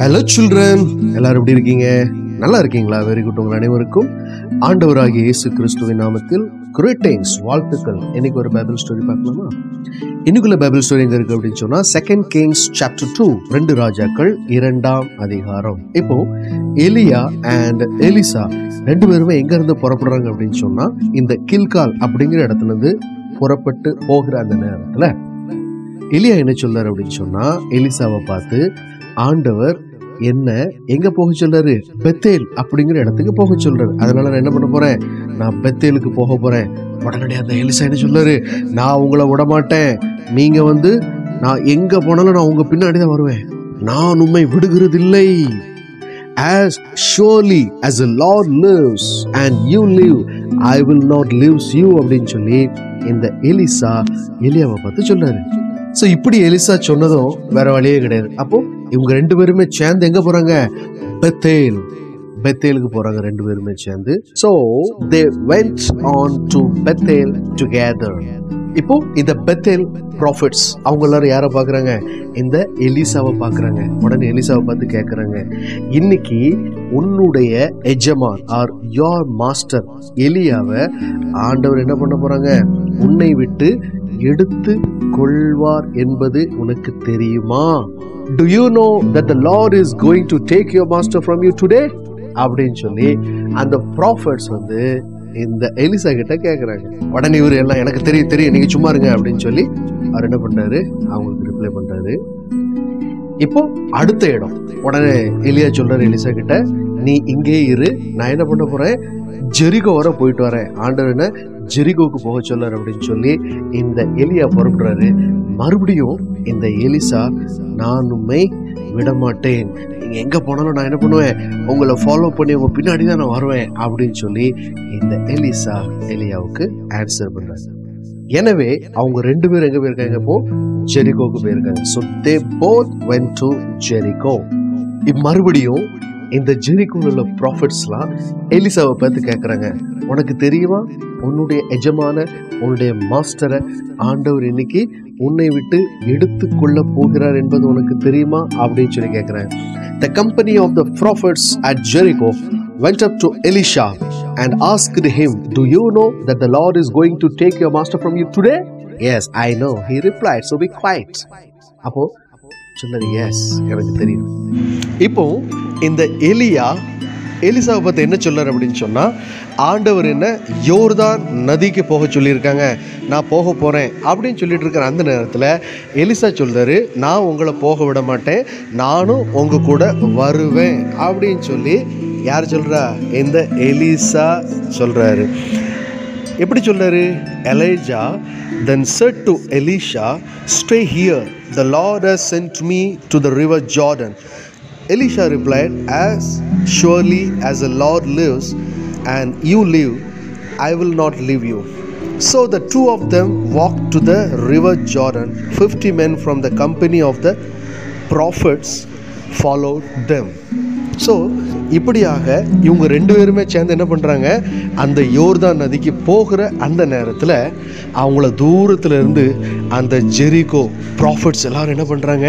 Hello children, எல்லாரும் எப்படி இருக்கீங்க? நல்லா இருக்கீங்களா? Very good. உங்கள் அனைவருக்கும் ஆண்டவராகிய இயேசு கிறிஸ்துவின் நாமத்தில் கிரீட்டிங்ஸ், வாழ்த்துக்கள். இன்னைக்கு ஒரு பைபிள் ஸ்டோரி பார்க்கலாமா? இன்னைக்குள்ள பைபிள் ஸ்டோரி எங்க இருக்கு அப்படின்னு சொன்னா 2 Kings chapter 2, 2 ராஜாக்கள் 2ஆம் அதிகாரம். இப்போ எலியா அண்ட் எலிசா ரெண்டு பேருமே எங்க இருந்து புறப்படுறாங்க அப்படின்னு சொன்னா இந்த கில்கால் அப்படிங்கிற இடத்துல இருந்து புறப்பட்டு போகிற அந்த நேரத்துல எலியா என்ன சொல்றாரு அப்படின்னு சொன்னா, எலிசாவை பார்த்து ஆண்டவர் என்ன எங்க போக சொல்றாரு? பெத்தேல் அப்படிங்கிற இடத்துக்கு போக சொல்றாரு. அதனால நான் என்ன பண்ண போறேன்? நான் பெத்தேலுக்கு போக போறேன். உடனடியாக அந்த எலிசா என்ன சொல்றாரு? நான் உங்களை விட மாட்டேன். நீங்க நான் எங்க போனாலும் நான் உங்க பின்னாடி தான் வருவேன். நான் உம்மை விடுகிறதில்லை. As surely as the Lord lives and you live, I will not leave you அப்படின்னு சொல்லி இந்த எலிசா எலியாவை பார்த்து சொல்றாரு. ஸோ இப்படி எலிசா சொன்னதும் வேற வழியே கிடையாது. அப்போ இவங்க ரெண்டு பேருமே சேர்ந்து எங்க போறாங்க? பெத்தேலுக்கு போறாங்க ரெண்டு பேருமே சேர்ந்து. So they went on to Bethel together. இப்போ இந்த பெத்தேல் ப்ராஃபிட்ஸ் அவங்க எல்லாரும் யாரை பாக்குறாங்க? இந்த எலிசாவை பாக்குறாங்க. உடனே எலிசாவை பார்த்து கேட்கறாங்க, இன்னைக்கு உன்னுடைய எஜமான் ஆர் யோர் மாஸ்டர் எலியாவை ஆண்டவர் என்ன பண்ண போறாங்க? உன்னை விட்டு எடுத்து கொள்வார் என்பது உனக்கு தெரியுமா? Do you know that the Lord is going to take your master from you today? அப்படின்னு சொல்லி அந்த ப்ராஃபிட்ஸ் இந்த எலிசா கிட்ட கேட்கறாங்க. உடனே இவர் எல்லாம் எனக்கு தெரியும் நீங்க சும்மா இருங்க அப்படின்னு சொல்லி அவர் என்ன பண்றாரு? அவங்களுக்கு ரிப்ளை பண்றாரு. இப்போ அடுத்த இடம். உடனே எலியா சொல்றாரு எலிசா கிட்ட, நீ இங்கே இரு, நான் என்ன பண்ண போறேன்? ஜெரிகோ வர போயிட்டு வரேன். ஆண்டவர் என்ன ஜெரிகோக்கு போக சொல்லாரு அப்படின்னு சொல்லி இந்த எலியா புறப்படுறாரு. மறுபடியும் இந்த எலிசா, நான் உம்மை விட மாட்டேன், நீங்க எங்க போனாலும் நான் என்ன பண்ணுவேன்? உங்களை ஃபாலோ பண்ணி உங்க பின்னாடி தான் நான் வருவேன் அப்படின்னு சொல்லி இந்த எலிசா எலியாவுக்கு ஆன்சர் பண்றாரு. எனவே அவங்க ரெண்டு பேரும் எங்க போயிருக்காங்க? இப்போ ஜெரிகோக்கு போயிருக்காங்க. So they both went to Jericho. மறுபடியும் இந்த ஜெரிகோல உள்ள ப்ராஃபிட்ஸ்லாம் எலிசாவை பார்த்து கேட்கறாங்க, உனக்கு தெரியுமா உன்னுடைய எஜமான உன்னுடைய மாஸ்டரை ஆண்டவர் இன்னைக்கு உன்னை விட்டு எடுத்து கொள்ள போகிறார் என்பது உனக்கு தெரியுமா அப்படின்னு சொல்லி கேட்கிறாங்க. The company of the prophets at Jericho went up to Elisha and asked him, do you know that the Lord is going to take your master from you today? Yes, I know, he replied, so be quiet. அப்போ சொன்னாரு, S எனக்கு தெரியும். இப்போ இந்த எலிசாவை பார்த்து என்ன சொல்றாரு அப்படின்னு சொன்னா, ஆண்டவர் என்ன யோர்தான் நதிக்கு போக சொல்லியிருக்காங்க, நான் போக போறேன் அப்படின்னு சொல்லிட்டு இருக்கிற அந்த நேரத்தில் எலிசா சொல்றாரு, நான் உங்களை போக விட மாட்டேன், நானும் உங்க கூட வருவேன் அப்படின்னு சொல்லி யார் சொல்றா? இந்த எலிசா சொல்றாரு. எப்படி சொல்றாரு? Elijah then said to Elisha, stay here, the Lord has sent me to the river Jordan. Elisha replied, as surely as the Lord lives and you live, I will not leave you. So the two of them walked to the river Jordan. 50 men from the company of the prophets followed them. So இப்படியாக இவங்க ரெண்டு பேருமே சேர்ந்து என்ன பண்ணுறாங்க? அந்த யோர்தான் நதிக்கு போகிற அந்த நேரத்தில் அவங்கள தூரத்தில் இருந்து அந்த ஜெரிகோ ப்ராஃபிட்ஸ் எல்லாரும் என்ன பண்ணுறாங்க?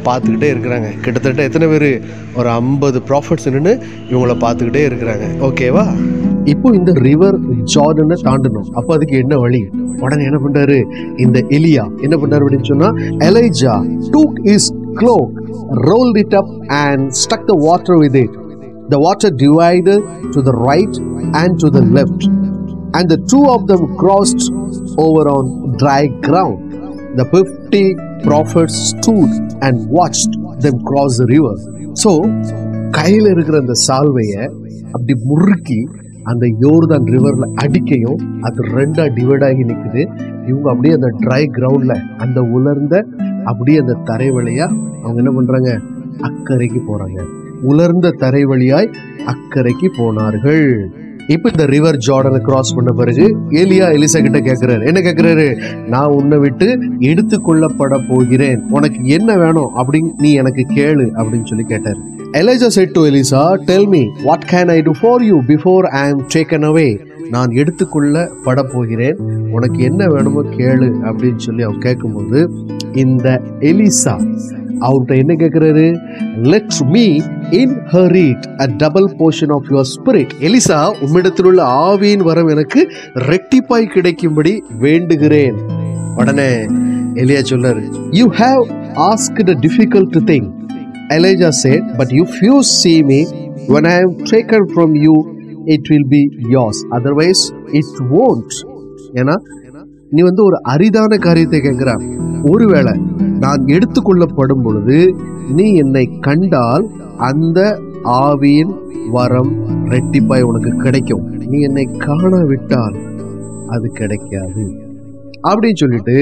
பார்த்துக்கிட்டே இருக்கிறாங்க. கிட்டத்தட்ட எத்தனை பேர்? ஒரு 50 ப்ராஃபிட்ஸ் நின்று இவங்கள பார்த்துக்கிட்டே இருக்கிறாங்க. ஓகேவா? இப்போ இந்த ரிவர் ஜார்டனை தாண்டணும். அப்போ அதுக்கு என்ன வழி? உடனே என்ன பண்றாரு? இந்த எலியா என்ன பண்றாரு அப்படின்னு சொன்னா, Elijah took his cloak, rolled it up and struck the water with it. The water divided to the right and to the left, and the two of them crossed over on dry ground. The 50 prophets stood and watched them cross the river. So கையில இருக்கிற அந்த சால்வையை அப்படி முறுக்கி அந்த யோர்தான் ரிவர்ல அடிக்கையும் அது ரெண்டா divide ஆகி நிக்குது. இவங்க அப்படியே அந்த ட்ரை கிரவுண்ட்ல அந்த உலர்ந்த அப்படியே அந்த தரை வழியா அவங்க என்ன பண்றாங்க? அக்கறைக்கு போறாங்க. உலர்ந்த தரை வழியாய் அக்கறைக்கு போனார்கள். இப்ப இந்த ரிவர் ஜார்டனை கிராஸ் பண்ண பிறகு எலியா எலிசா கிட்ட கேட்கிறாரு. என்ன கேட்கிறாரு? நான் உன்னை விட்டு எடுத்து கொள்ளப்பட போகிறேன், உனக்கு என்ன வேணும் அப்படின்னு நீ எனக்கு கேளு அப்படின்னு சொல்லி கேட்டாரு. Elijah said to Elisha, tell me, what can I do for you before I am taken away? நான் எடுத்துக்கொள்ள பட போகிறேன், உனக்கு என்ன வேணுமோ கேளு அப்படின்னு சொல்லி அவன் கேட்கும்போது இந்த எலிசா அவர்கிட்ட என்ன கேட்கிறாரு? let me inherit a double portion of your spirit. Elisha, உம்மிடத்தில் உள்ள ஆவியின் வரம் எனக்கு ரெட்டிப்பாய் கிடைக்கும்படி வேண்டுகிறேன். உடனே எலியா சொல்றாரு, you have asked a difficult thing. Elijah said, but if you see me when I am taken from you, it will be yours, otherwise it won't. ஏன்னா நீ ஒரு அரிதான காரியத்தை கேட்கிற. ஒருவேளை நான் எடுத்துக்கொள்ளப்படும் பொழுது நீ என்னை கண்டால் அந்த ஆவியின் வரம் ரெட்டிப்பாய் உனக்கு கிடைக்கும். நீ என்னை காணாவிட்டால் அது கிடைக்காது அப்படின்னு சொல்லிட்டு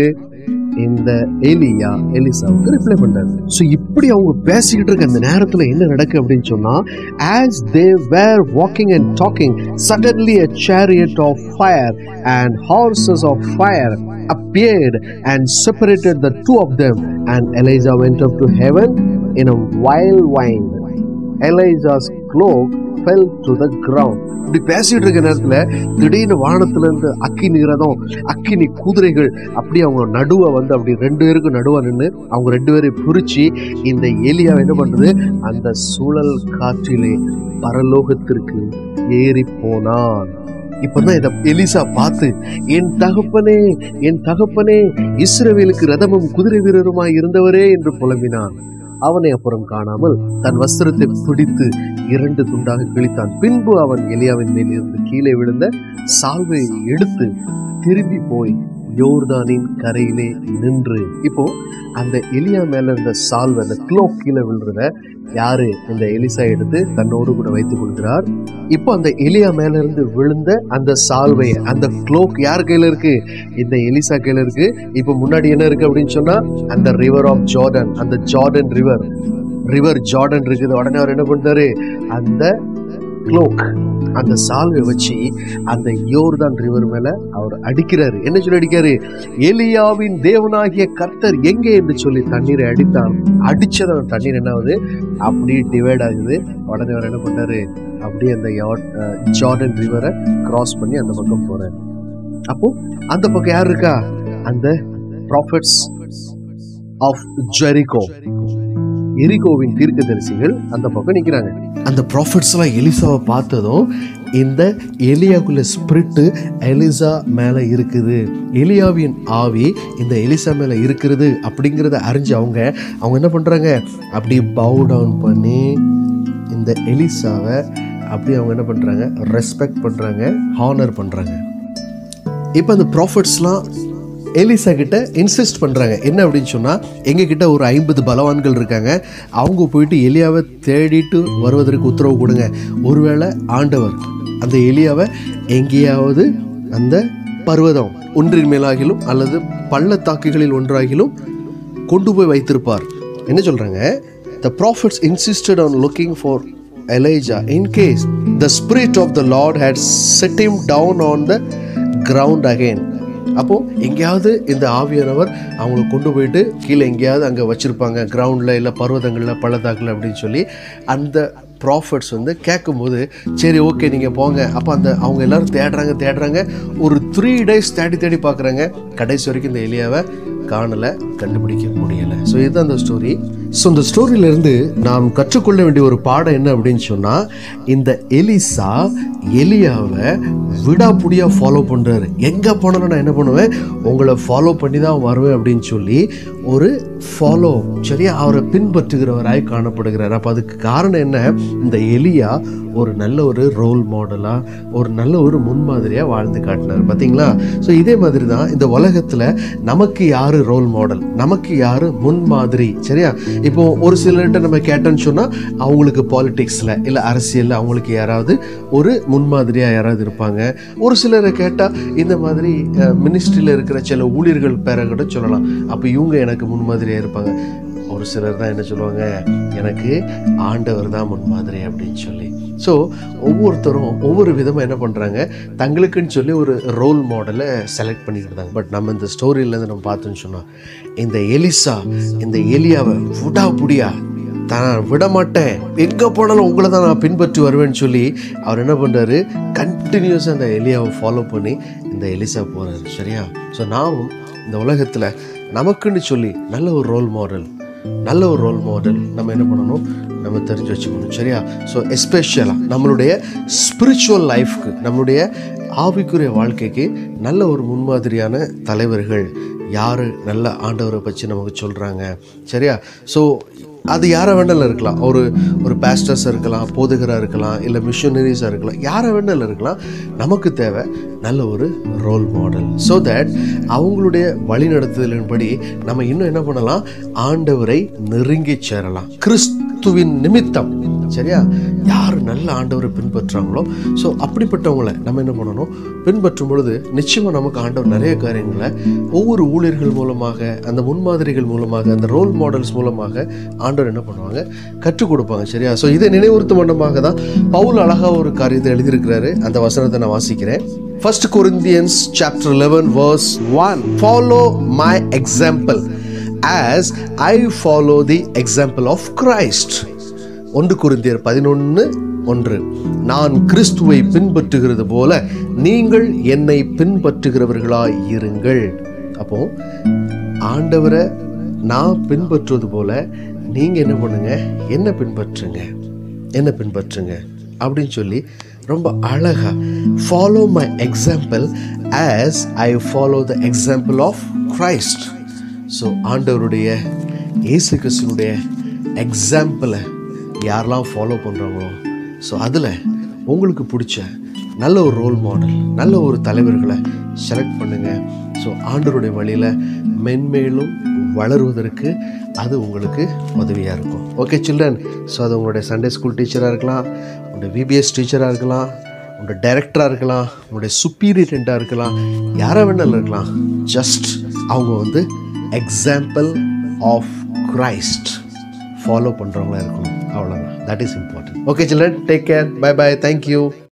இந்த எலிசாவுக்கு ரிப்ளை பண்றாரு. சோ இப்படி அவங்க பேசிக்கிட்டு இருக்க அந்த நேரத்துல என்ன நடக்கு அப்படின்னு சொன்னா, as they were walking and talking, suddenly a chariot of fire and horses of fire appeared and separated the two of them, and Elijah went up to heaven in a whirlwind. Elijah's cloak fell to the ground. இப்படி பேசிட்டு இருக்க நேரத்துல திடீர்னு வானத்துல இருந்து அக்கினி ரதம், அக்கினி குதிரைகள் அப்படி அவங்க நடுவ அப்படி 2 பேருக்கும் நடுவா நின்று அவங்க 2 பேரையும் பிரிச்சு இந்த எலியா என்ன பண்றது, அந்த சுழல் காற்றிலே பரலோகத்திற்கு ஏறி போனான். இப்பதான் இத எலிசா பார்த்து, என் தகப்பனே, என் தகப்பனே, இஸ்ரவேலுக்கு ரதமும் குதிரை வீரருமாய் இருந்தவரே என்று புலம்பினான். அவனை அப்புறம் காணாமல் தன் வஸ்திரத்தை பிடித்து 2 துண்டாக கிழித்தான். பின்பு அவன் எலியாவின் மேல் இருந்து கீழே விழுந்த சால்வையை எடுத்து திரும்பி போய் யோர்தானின் கரையிலே நின்று. இப்போ அந்த எலியா மேல இருந்த சால்வை, அந்த க்ளோக் கீழே விழுறத யாரு? இந்த எலிசா எடுத்து தன்னோடு கூட வைத்துக் கொள்கிறார். இப்போ அந்த எலியா மேல இருந்து விழுந்த அந்த சால்வை, அந்த க்ளோக் யார் கையில இருக்கு? இந்த எலிசா கையில இருக்கு. இப்போ முன்னாடி என்ன இருக்கு அப்படின்னு சொன்னா, அந்த ரிவர் ஆஃப் ஜார்டன், அந்த ஜார்டன் ரிவர் ஜார்டன் இருக்குது. உடனே அவர் என்ன பண்றாரு, அந்த க்ளோக், அந்த சால்வை வச்சு அந்த யோர்தான் ரிவர் மேல அவர் அடிக்கிறாரு. என்ன சொல்லி அடிக்காரு? எலியாவின் தேவனாகிய கர்த்தர் எங்கே என்று சொல்லி தண்ணீரை அடித்தான். அடிச்சத தண்ணீர் என்ன ஆகுது, அப்படியே டிவைட் ஆகுது. உடனே அவர் என்ன பண்ணாரு, அப்படியே அந்த ஜார்டன் ரிவரை கிராஸ் பண்ணி அந்த பக்கம் போறாரு. அப்போ அந்த பக்கம் யார் இருக்கா? அந்த ப்ராஃபெட்ஸ் ஆஃப் ஜெரிகோ, எரிகோவின் தீர்க்கதரிசிகள் அந்த பக்கம் நிக்கிறாங்க. அந்த ப்ராஃபெட்ஸ் எல்லாம் எலிசாவை பார்த்ததும் இந்த எலியாக்குள்ள ஸ்பிரிட் எலிசா மேல இருக்குது, எலியாவின் ஆவி இந்த எலிசா மேல இருக்கிறது அப்படிங்கிறத அறிஞ்சு அவங்க என்ன பண்றாங்க, அப்படி பவு டவுன் பண்ணி இந்த எலிசாவை அப்படி அவங்க என்ன பண்றாங்க, ரெஸ்பெக்ட் பண்றாங்க, ஹானர் பண்றாங்க. இப்போ அந்த ப்ராஃபெட்ஸ்லாம் எலிசா கிட்ட இன்சிஸ்ட் பண்றாங்க. என்ன அப்படின்னு சொன்னா, எங்க கிட்ட ஒரு 50 பலவான்கள் இருக்காங்க, அவங்க போயிட்டு எலியாவை தேடிட்டு வருவதற்கு உத்தரவு கொடுங்க. ஒருவேளை ஆண்டவர் அந்த எலியாவை எங்கேயாவது அந்த பர்வதம் ஒன்றின் மேலாகிலும் அல்லது பள்ளத்தாக்குகளில் ஒன்றாகிலும் கொண்டு போய் வைத்திருப்பார். என்ன சொல்றாங்க, the prophets insisted on looking for Elijah in case the spirit of the Lord had set him down on the ground again. அப்போ எங்கேயாவது இந்த ஆவியானவர் அவங்களை கொண்டு போயிட்டு கீழே எங்கேயாவது அங்கே வச்சிருப்பாங்க, கிரவுண்டில் இல்லை பர்வதங்களில் பள்ளத்தாக்கில் அப்படின்னு சொல்லி அந்த ப்ராஃபட்ஸ் கேட்கும்போது, சரி ஓகே நீங்கள் போங்க. அப்போ அவங்க எல்லாரும் தேடுறாங்க. ஒரு 3 days தேடி பார்க்குறாங்க. கடைசி வரைக்கும் இந்த எலியாவை காணலை, கண்டுபிடிக்க முடியலை. ஸோ இதுதான் அந்த ஸ்டோரி. ஸோ இந்த ஸ்டோரியிலேருந்து நாம் கற்றுக்கொள்ள வேண்டிய ஒரு பாடம் என்ன அப்படின்னு சொன்னால், இந்த எலிசா எலியாவை விடாப்புடியாக ஃபாலோ பண்ணுறாரு. எங்கே போனாலும் நான் என்ன பண்ணுவேன், உங்களை ஃபாலோ பண்ணி தான் வருவேன் அப்படின்னு சொல்லி ஒரு ஃபாலோ, சரியா, அவரை பின்பற்றுகிறவராய் காணப்படுகிறார். அப்போ அதுக்கு காரணம் என்ன, இந்த எலியா ஒரு நல்ல ஒரு ரோல் மாடலாக, ஒரு நல்ல ஒரு முன்மாதிரியாக வாழ்ந்து காட்டினார். பார்த்தீங்களா? ஸோ இதே மாதிரி தான் இந்த உலகத்தில் நமக்கு யார் ரோல் மாடல், நமக்கு யார் முன்மாதிரி, சரியா? இப்போ ஒரு சிலர்கிட்ட நம்ம கேட்டோன்னு சொன்னால் அவங்களுக்கு பாலிடிக்ஸில் இல்லை அரசியலில் அவங்களுக்கு யாராவது ஒரு முன்மாதிரியாக யாராவது இருப்பாங்க. ஒரு சிலரை கேட்டால் இந்த மாதிரி மினிஸ்ட்ரியில் இருக்கிற சில ஊழியர்கள் பேரை கூட சொல்லலாம், அப்போ இவங்க எனக்கு முன்மாதிரியாக இருப்பாங்க. ஒரு சிலர் தான் என்ன சொல்லுவாங்க, எனக்கு ஆண்டவர் தான் முன்மாதிரி அப்படின்னு சொல்லி. ஸோ ஒவ்வொருத்தரும் ஒவ்வொரு விதமாக என்ன பண்ணுறாங்க, தங்களுக்குன்னு சொல்லி ஒரு ரோல் மாடலை செலக்ட் பண்ணிக்கிட்டாங்க. பட் நம்ம இந்த ஸ்டோரியிலேருந்து நம்ம பார்த்தோன்னு சொன்னோம், இந்த எலிசா இந்த எலியாவை விடாப்புடியா தான் விட மாட்டேன், எங்கே போனாலும் உங்களை தான் நான் பின்பற்றி வருவேன்னு சொல்லி அவர் என்ன பண்ணுறாரு, கண்டினியூஸாக அந்த எலியாவை ஃபாலோ பண்ணி இந்த எலிசா போகிறாரு, சரியா? ஸோ நாமும் இந்த உலகத்தில் நமக்குன்னு சொல்லி நல்ல ஒரு ரோல் மாடல், நல்ல ஒரு ரோல் மாடல் நம்ம என்ன பண்ணணும், நம்ம தெரிஞ்சு வச்சுக்கணும். சரியா? ஸோ எஸ்பெஷலாக நம்மளுடைய ஸ்பிரிச்சுவல் லைஃப்க்கு, நம்மளுடைய ஆவிக்குரிய வாழ்க்கைக்கு நல்ல ஒரு முன்மாதிரியான தலைவர்கள் யார் நல்ல ஆண்டவரை பற்றி நமக்கு சொல்கிறாங்க. சரியா? ஸோ அது யாரை வேண்டாலும் இருக்கலாம். ஒரு பாஸ்டர்ஸாக இருக்கலாம், போதகராக இருக்கலாம், இல்லை மிஷனரிஸாக இருக்கலாம், யாரை வேண்டாலும் இருக்கலாம். நமக்கு தேவை நல்ல ஒரு ரோல் மாடல். ஸோ தட் அவங்களுடைய வழிநடத்துதலின்படி நம்ம இன்னும் என்ன பண்ணலாம், ஆண்டவரை நெருங்கி சேரலாம் கிறிஸ்துவின் நிமித்தம். சரியா? யார் நல்ல ஆண்டவரை பின்பற்றுறாங்களோ, ஸோ அப்படிப்பட்டவங்களை நம்ம என்ன பண்ணணும், பின்பற்றும் பொழுது நிச்சயமாக நமக்கு ஆண்டவர் நிறைய காரியங்களை ஒவ்வொரு ஊழியர்கள் மூலமாக, அந்த முன்மாதிரிகள் மூலமாக, அந்த ரோல் மாடல்ஸ் மூலமாக ஆண்டவர் என்ன பண்ணுவாங்க, கற்றுக் கொடுப்பாங்க. சரியா? ஸோ இதை நினைவுறுத்தும் வண்ணமாக தான் பவுல் அழகாக ஒரு காரியத்தை எழுதியிருக்கிறாரு. அந்த வசனத்தை நான் வாசிக்கிறேன். 1 Corinthians chapter 11 verse 1. Follow my example as I follow the example of Christ. 1 Corinthians 11:1. நான் கிறிஸ்துவை பின்பற்றுகிறது போல நீங்கள் என்னை பின்பற்றுகிறவர்களாய் இருங்கள். அப்போ ஆண்டவரை நான் பின்பற்றுவது போல நீங்க என்ன பண்ணுங்க, என்ன பின்பற்றுங்க அப்படின்னு சொல்லி ரொம்ப அழகா follow my example as I follow the example of Christ. So ஆண்டவருடைய இயேசு கிறிஸ்துனுடைய எக்ஸாம்பிளை யாரெல்லாம் ஃபாலோ பண்ணுறாங்களோ, ஸோ அதில் உங்களுக்கு பிடிச்ச நல்ல ஒரு ரோல் மாடல், நல்ல ஒரு தலைவர்களை செலக்ட் பண்ணுங்கள். ஸோ ஆண்டவருடைய வழியில் மென்மேலும் வளருவதற்கு அது உங்களுக்கு உதவியாக இருக்கும். ஓகே சில்ட்ரன், ஸோ அது உங்களுடைய சண்டே ஸ்கூல் டீச்சராக இருக்கலாம், உங்களுடைய விபிஎஸ் டீச்சராக இருக்கலாம், உங்களுடைய டைரக்டராக இருக்கலாம், உங்களுடைய சுப்பீரியன்ட்டாக இருக்கலாம், யாராக வேணாலும் இருக்கலாம். ஜஸ்ட் அவங்க எக்ஸாம்பிள் ஆஃப் கிரைஸ்ட் ஃபாலோ பண்ணுறவங்களா இருக்கணும். அவ்வளோதான். That is important. Okay children, take care. Bye bye. Thank you.